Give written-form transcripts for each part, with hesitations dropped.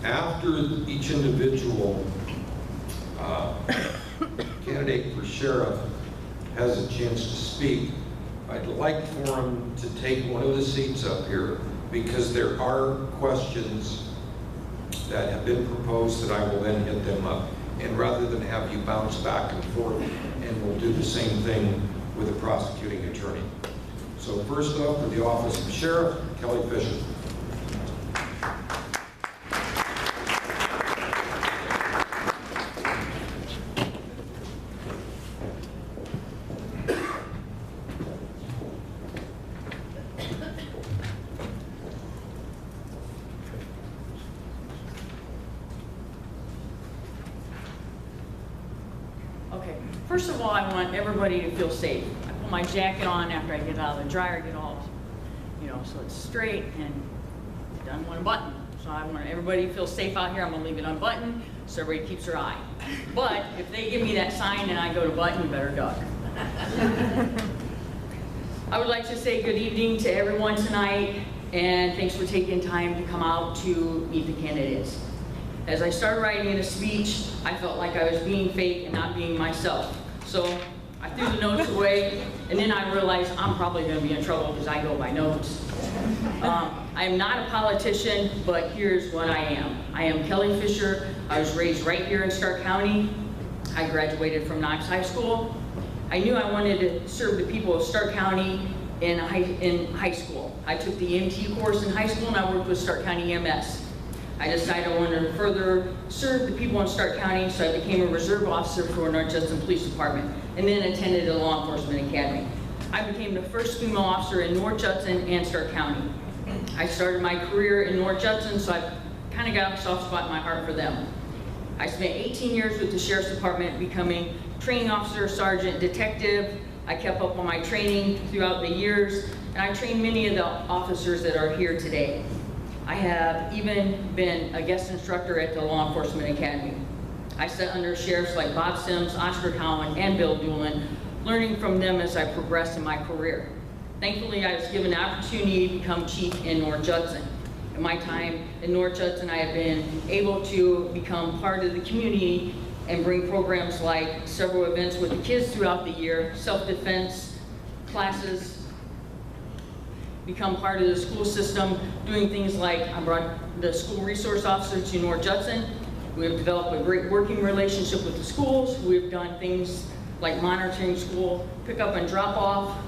After each individual candidate for sheriff has a chance to speak, I'd like for him to take one of the seats up here, because there are questions that have been proposed that I will then hit them up. And rather than have you bounce back and forth, and we'll do the same thing with the prosecuting attorney. So first up, for the office of sheriff, Kelly Fisher. Okay, first of all, I want everybody to feel safe. I put my jacket on after I get out of the dryer, get all, so it's straight and it doesn't want to button. So I want everybody to feel safe out here. I'm gonna leave it unbuttoned so everybody keeps their eye. But if they give me that sign and I go to button, you better duck. I would like to say good evening to everyone tonight, and thanks for taking time to come out to meet the candidates. As I started writing a speech, I felt like I was being fake and not being myself. So I threw the notes away, and then I realized I'm probably going to be in trouble because I go by notes. I am not a politician, but here's what I am. I am Kelly Fisher. I was raised right here in Starke County. I graduated from Knox High School. I knew I wanted to serve the people of Starke County in high school. I took the EMT course in high school, and I worked with Starke County EMS. I decided I wanted to further serve the people in Starke County, so I became a reserve officer for North Judson Police Department, and then attended a law enforcement academy. I became the first female officer in North Judson and Starke County. I started my career in North Judson, so I kind of got a soft spot in my heart for them. I spent 18 years with the Sheriff's Department, becoming training officer, sergeant, detective. I kept up on my training throughout the years, and I trained many of the officers that are here today. I have even been a guest instructor at the Law Enforcement Academy. I sat under sheriffs like Bob Sims, Oscar Cowan, and Bill Doolin, learning from them as I progressed in my career. Thankfully, I was given the opportunity to become chief in North Judson. In my time in North Judson, I have been able to become part of the community and bring programs like several events with the kids throughout the year, self-defense classes, become part of the school system, doing things like I brought the school resource officer to North Judson. We have developed a great working relationship with the schools. We've done things like monitoring school pickup and drop off.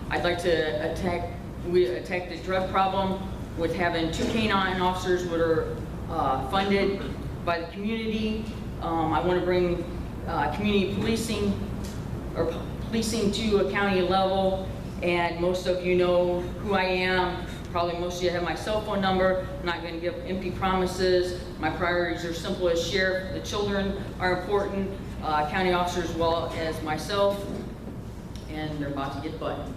I'd like to attack the drug problem with having 2 canine officers that are funded by the community. I want to bring community policing to a county level. And most of you know who I am. Probably most of you have my cell phone number. I'm not going to give empty promises. My priorities are simple as sheriff. The children are important, county officers as well as myself, and they're about to get buttoned.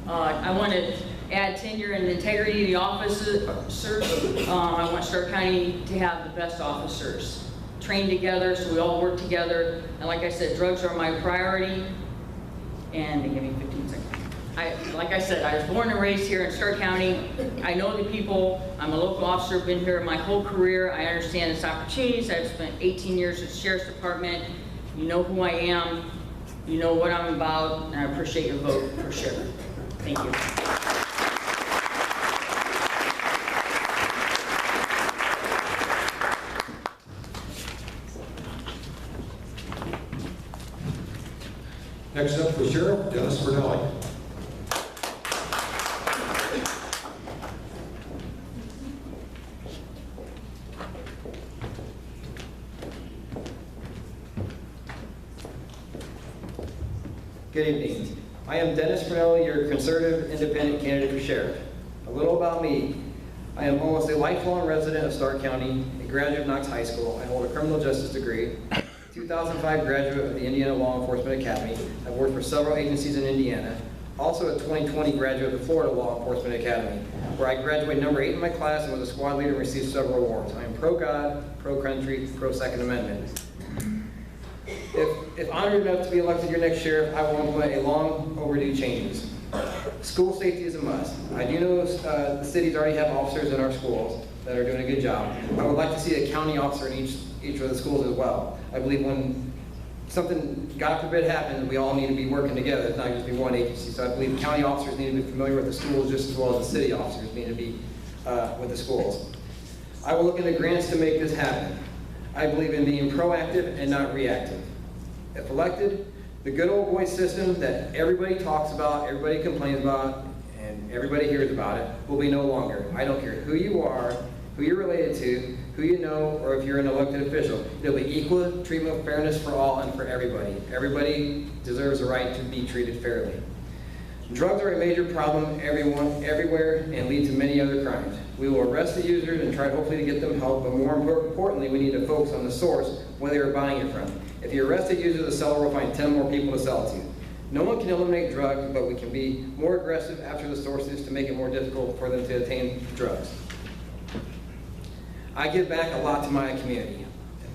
I want to add tenure and integrity to the officers. I want Starke County to have the best officers, trained together so we all work together. And like I said, drugs are my priority. And they give me 15 seconds. Like I said, I was born and raised here in Starke County. I know the people. I'm a local officer, been here my whole career. I understand its opportunities. I've spent 18 years with the Sheriff's Department. You know who I am. You know what I'm about, and I appreciate your vote for Sheriff. Thank you. Next up for sheriff, Dennis Fornelli. Good evening. I am Dennis Fornelli, your conservative independent candidate for sheriff. A little about me. I am almost a lifelong resident of Starke County, a graduate of Knox High School. I hold a criminal justice degree, 2005 graduate of the Indiana Law Enforcement Academy. I've worked for several agencies in Indiana. Also a 2020 graduate of the Florida Law Enforcement Academy, where I graduated number 8 in my class and was a squad leader and received several awards. I am pro-God, pro-country, pro-Second Amendment. If honored enough to be elected your next sheriff, I will implement a long overdue changes. School safety is a must. I do know the cities already have officers in our schools, that are doing a good job. I would like to see a county officer in each of the schools as well. I believe when something, God forbid, happens, we all need to be working together. It's not just be one agency. So I believe county officers need to be familiar with the schools just as well as the city officers need to be with the schools. I will look into grants to make this happen. I believe in being proactive and not reactive. If elected, the good old boy system that everybody talks about, everybody complains about, and everybody hears about it will be no longer. I don't care who you are, who you're related to, who you know, or if you're an elected official. There'll be equal treatment, fairness for all and for everybody. Everybody deserves the right to be treated fairly. Drugs are a major problem everywhere and lead to many other crimes. We will arrest the users and try hopefully to get them help, but more importantly, we need to focus on the source, where they were buying it from. If you arrest a user, the seller will find 10 more people to sell it to. No one can eliminate drugs, but we can be more aggressive after the sources to make it more difficult for them to attain drugs. I give back a lot to my community.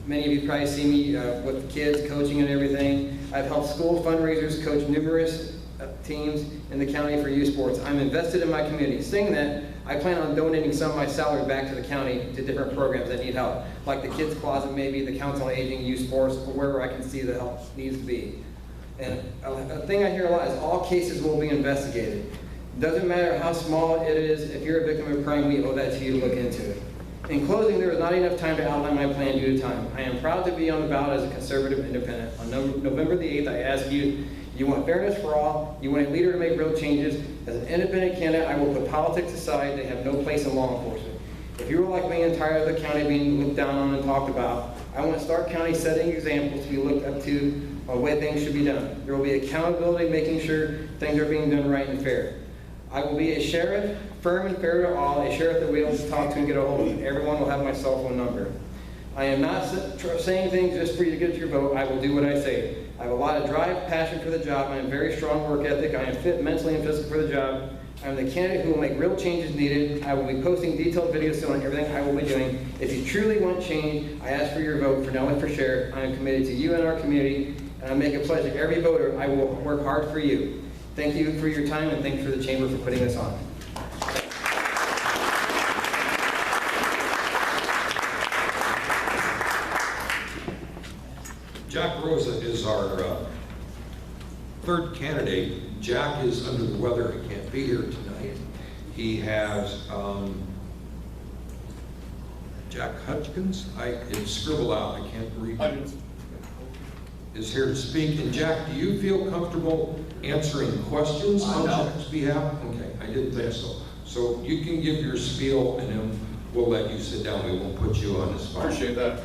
Many of you probably see me with the kids, coaching and everything. I've helped school fundraisers, coach numerous teams in the county for youth sports. I'm invested in my community. Saying that, I plan on donating some of my salary back to the county to different programs that need help, like the Kids Closet, maybe the Council on Aging, youth sports, or wherever I can see the help needs to be. And a thing I hear a lot is all cases will be investigated. Doesn't matter how small it is, if you're a victim of crime, we owe that to you to look into it. In closing, there is not enough time to outline my plan due to time. I am proud to be on the ballot as a conservative independent. On November the 8th, I ask you, you want fairness for all, you want a leader to make real changes. As an independent candidate, I will put politics aside. They have no place in law enforcement. If you are like me and tired of the county being looked down on and talked about, I want Starke County setting examples to be looked up to on the way things should be done. There will be accountability, making sure things are being done right and fair. I will be a sheriff, firm and fair to all, a sheriff that we able to talk to and get a hold of. Everyone will have my cell phone number. I am not saying things just for you to get your vote. I will do what I say. I have a lot of drive, passion for the job. I am very strong work ethic. I am fit mentally and physically for the job. I am the candidate who will make real changes needed. I will be posting detailed videos on everything I will be doing. If you truly want change, I ask for your vote for not only for sheriff. I am committed to you and our community, and I make a pledge to every voter I will work hard for you. Thank you for your time, and thanks for the chamber for putting this on. Jack Rosa is our third candidate. Jack is under the weather. He can't be here tonight. He has Jack Hudgens. It's scribbled out. I can't read it. Is here to speak. And Jack, do you feel comfortable answering questions on Jack's behalf? Okay, I didn't think so. So you can give your spiel, and then we'll let you sit down. We won't put you on the spot. Appreciate that.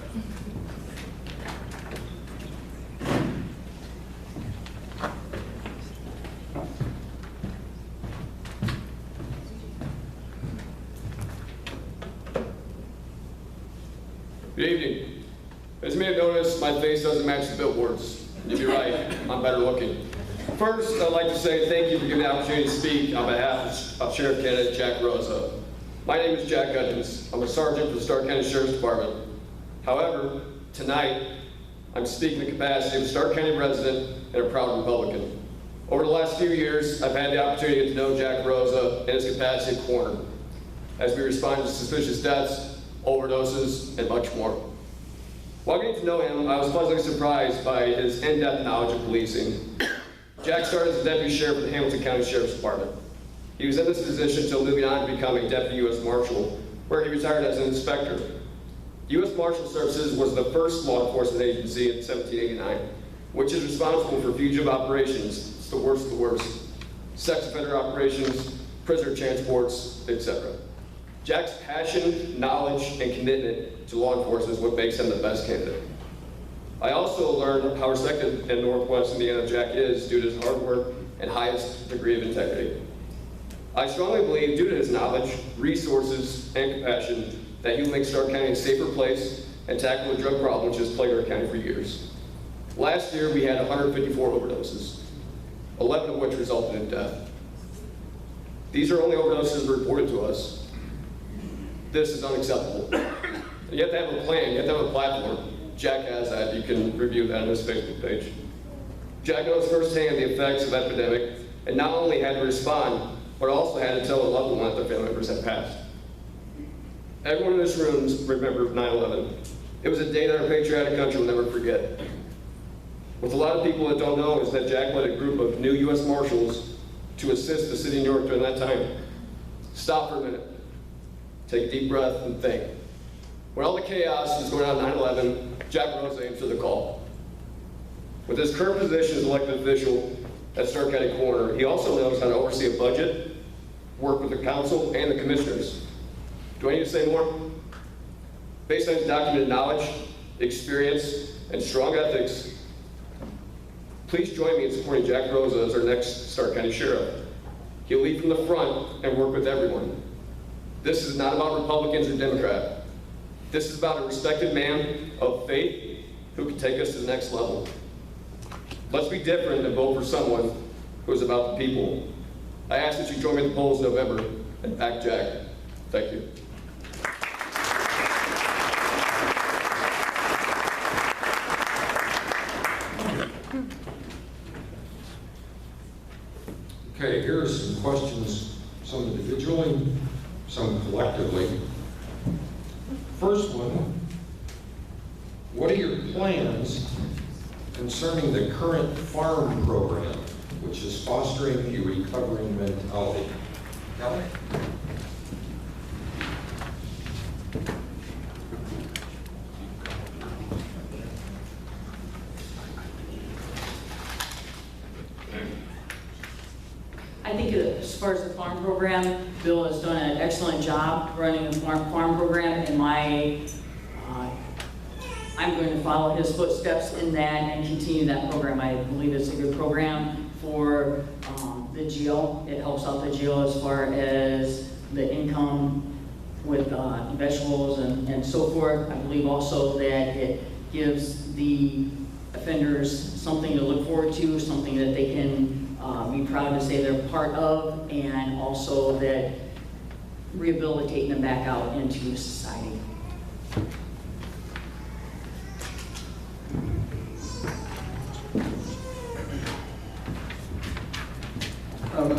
Good evening. As you may have noticed, my face doesn't match the billboards. You'd be right, I'm better looking. First, I'd like to say thank you for giving me the opportunity to speak on behalf of Sheriff Candidate Jack Rosa. My name is Jack Hudgens. I'm a sergeant for the Starke County Sheriff's Department. However, tonight, I'm speaking in the capacity of a Starke County resident and a proud Republican. Over the last few years, I've had the opportunity to get to know Jack Rosa in his capacity of coroner, as we respond to suspicious deaths, overdoses, and much more. While getting to know him, I was pleasantly surprised by his in-depth knowledge of policing. Jack started as a deputy sheriff of the Hamilton County Sheriff's Department. He was in this position until moving on to becoming deputy U.S. Marshal, where he retired as an inspector. U.S. Marshal Services was the first law enforcement agency in 1789, which is responsible for fugitive operations. It's the worst of the worst. Sex offender operations, prisoner transports, etc. Jack's passion, knowledge, and commitment to law enforcement is what makes him the best candidate. I also learned how respected in Northwest Indiana Jack is due to his hard work and highest degree of integrity. I strongly believe, due to his knowledge, resources, and compassion, that he will make Starke County a safer place and tackle the drug problem which has plagued our county for years. Last year, we had 154 overdoses, 11 of which resulted in death. These are only overdoses reported to us. This is unacceptable. You have to have a plan, you have to have a platform. Jack has that. You can review that on his Facebook page. Jack knows firsthand the effects of the epidemic, and not only had to respond, but also had to tell a loved one that their family members had passed. Everyone in this room remembers 9/11. It was a day that our patriotic country will never forget. What a lot of people that don't know is that Jack led a group of new U.S. Marshals to assist the city of New York during that time. Stop for a minute. Take a deep breath and think. When all the chaos is going on 9/11, Jack Rosa answered the call. With his current position as elected official at Starke County Coroner, he also knows how to oversee a budget, work with the council and the commissioners. Do I need to say more? Based on his documented knowledge, experience, and strong ethics, please join me in supporting Jack Rosa as our next Starke County Sheriff. He'll lead from the front and work with everyone. This is not about Republicans or Democrats. This is about a respected man of faith who can take us to the next level. Let's be different and vote for someone who is about the people. I ask that you join me in the polls in November and back Jack. Thank you. Okay, here are some questions, some individually, some collectively. First one, what are your plans concerning the current farm program, which is fostering a recovering mentality? Kelly? I think as far as the farm program, Bill has done an excellent job running the farm program, and I'm going to follow his footsteps in that and continue that program. I believe it's a good program for the jail. It helps out the jail as far as the income with vegetables and so forth. I believe also that it gives the offenders something to look forward to, something that they can be proud to say they're part of, and also that rehabilitating them back out into society.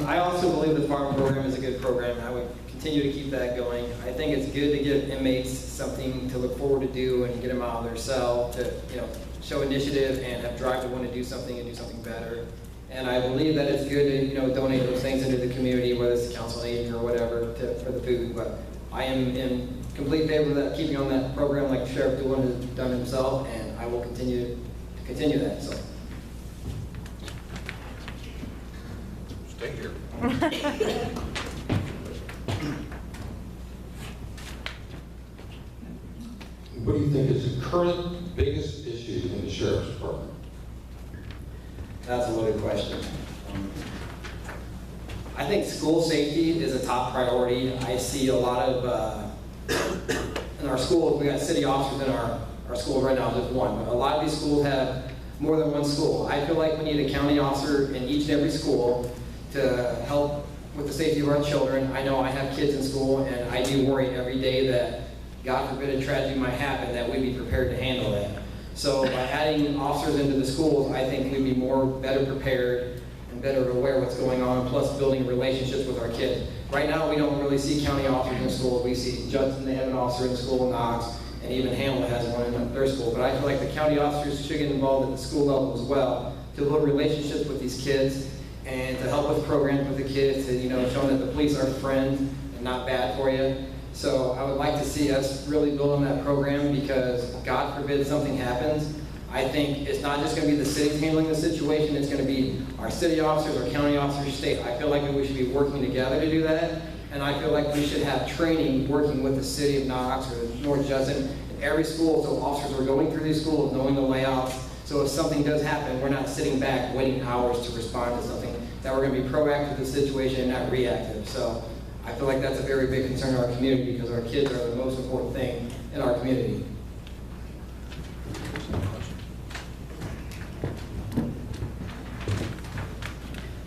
I also believe the farm program is a good program. I would continue to keep that going. I think it's good to give inmates something to look forward to do and get them out of their cell to, show initiative and have drive to want to do something and do something better. And I believe that it's good to, donate those things into the community, whether it's the council on aging or whatever, for the food. But I am in complete favor of that, keeping on that program like Sheriff Doolin has done himself, and I will continue that. So. Stay here. What do you think is the current biggest issue in the Sheriff's Department? That's a loaded question. I think school safety is a top priority. I see a lot of, in our schools, we got city officers in our schools right now, just one. But a lot of these schools have more than one school. I feel like we need a county officer in each and every school to help with the safety of our children. I know I have kids in school, and I do worry every day that, God forbid, a tragedy might happen, that we'd be prepared to handle that. So by adding officers into the schools, I think we'd be better prepared and better aware of what's going on, plus building relationships with our kids. Right now, we don't really see county officers in schools. We see Judson, they have an officer in school, Knox, and even Hamlet has one in their school. But I feel like the county officers should get involved at the school level as well to build relationships with these kids and to help with programs with the kids, to, show them that the police are friends and not bad for you. So I would like to see us really build on that program, because God forbid something happens. I think it's not just going to be the cities handling the situation, it's going to be our city officers, our county officers, state. I feel like we should be working together to do that. And I feel like we should have training working with the city of Knox or North Judson in every school, so officers are going through these schools, knowing the layouts. So if something does happen, we're not sitting back waiting hours to respond to something, that we're going to be proactive to the situation and not reactive. So I feel like that's a very big concern in our community, because our kids are the most important thing in our community.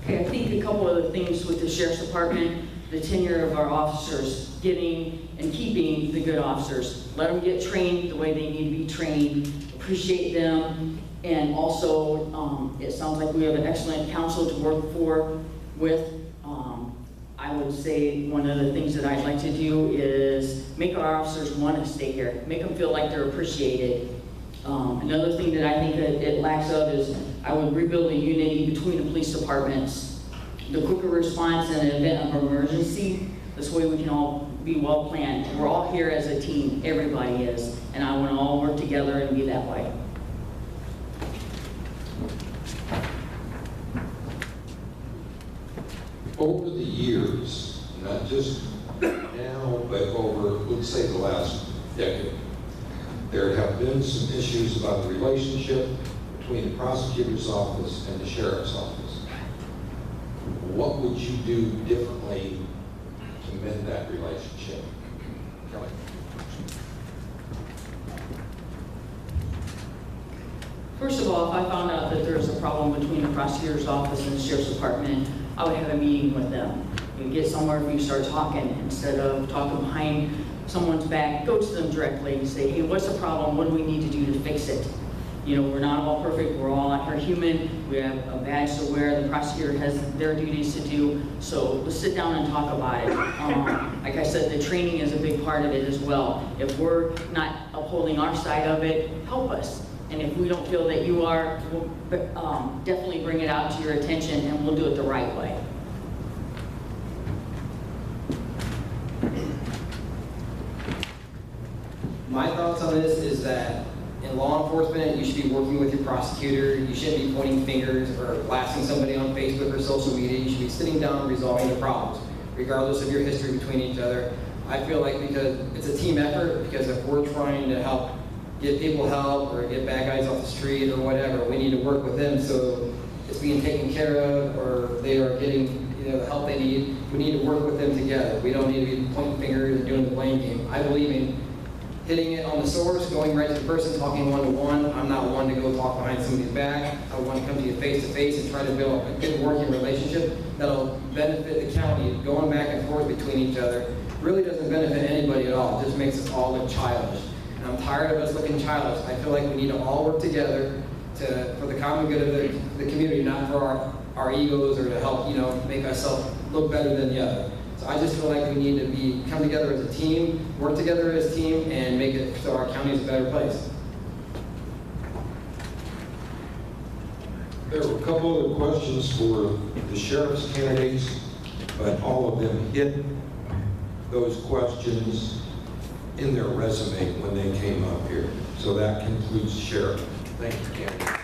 Okay, I think a couple of the things with the Sheriff's Department, the tenure of our officers, getting and keeping the good officers. Let them get trained the way they need to be trained, appreciate them, and also it sounds like we have an excellent council to work with. I would say one of the things that I'd like to do is make our officers want to stay here, make them feel like they're appreciated. Another thing that I think that it lacks of is I would rebuild a unity between the police departments. The quicker response in an event of emergency, this way we can all be well planned. We're all here as a team, everybody is, and I want to all work together and be that way. Over the years, not just now, but over, let's say, the last decade, there have been some issues about the relationship between the prosecutor's office and the sheriff's office. What would you do differently to mend that relationship? Kelly? First of all, if I found out that there's a problem between the prosecutor's office and the sheriff's department, I would have a meeting with them. You get somewhere where you start talking instead of talking behind someone's back. Go to them directly and say, hey, what's the problem? What do we need to do to fix it? You know, we're not all perfect. We're all are human. We have a badge to wear. The prosecutor has their duties to do. So let's sit down and talk about it. Like I said, the training is a big part of it as well. If we're not upholding our side of it, help us. And if we don't feel that you are, we'll definitely bring it out to your attention and we'll do it the right way. My thoughts on this is that in law enforcement, you should be working with your prosecutor. You shouldn't be pointing fingers or blasting somebody on Facebook or social media. You should be sitting down and resolving the problems, regardless of your history between each other. I feel like because it's a team effort, because if we're trying to help get people help or get bad guys off the street or whatever, we need to work with them so it's being taken care of or they are getting the help they need. We need to work with them together. We don't need to be pointing fingers and doing the blame game. I believe in hitting it on the source, going right to the person, talking one-to-one. I'm not one to go talk behind somebody's back. I want to come to you face-to-face and try to build a good working relationship that'll benefit the county. Going back and forth between each other really doesn't benefit anybody at all. It just makes us all look childish. And I'm tired of us looking childish. I feel like we need to all work together for the common good of the community, not for our egos or to help, make ourselves look better than the other. So I just feel like we need to come together as a team, work together as a team, and make it so our county is a better place. There were a couple other questions for the sheriff's candidates, but all of them hit those questions in their resume when they came up here. So that concludes sheriff. Thank you, Candy.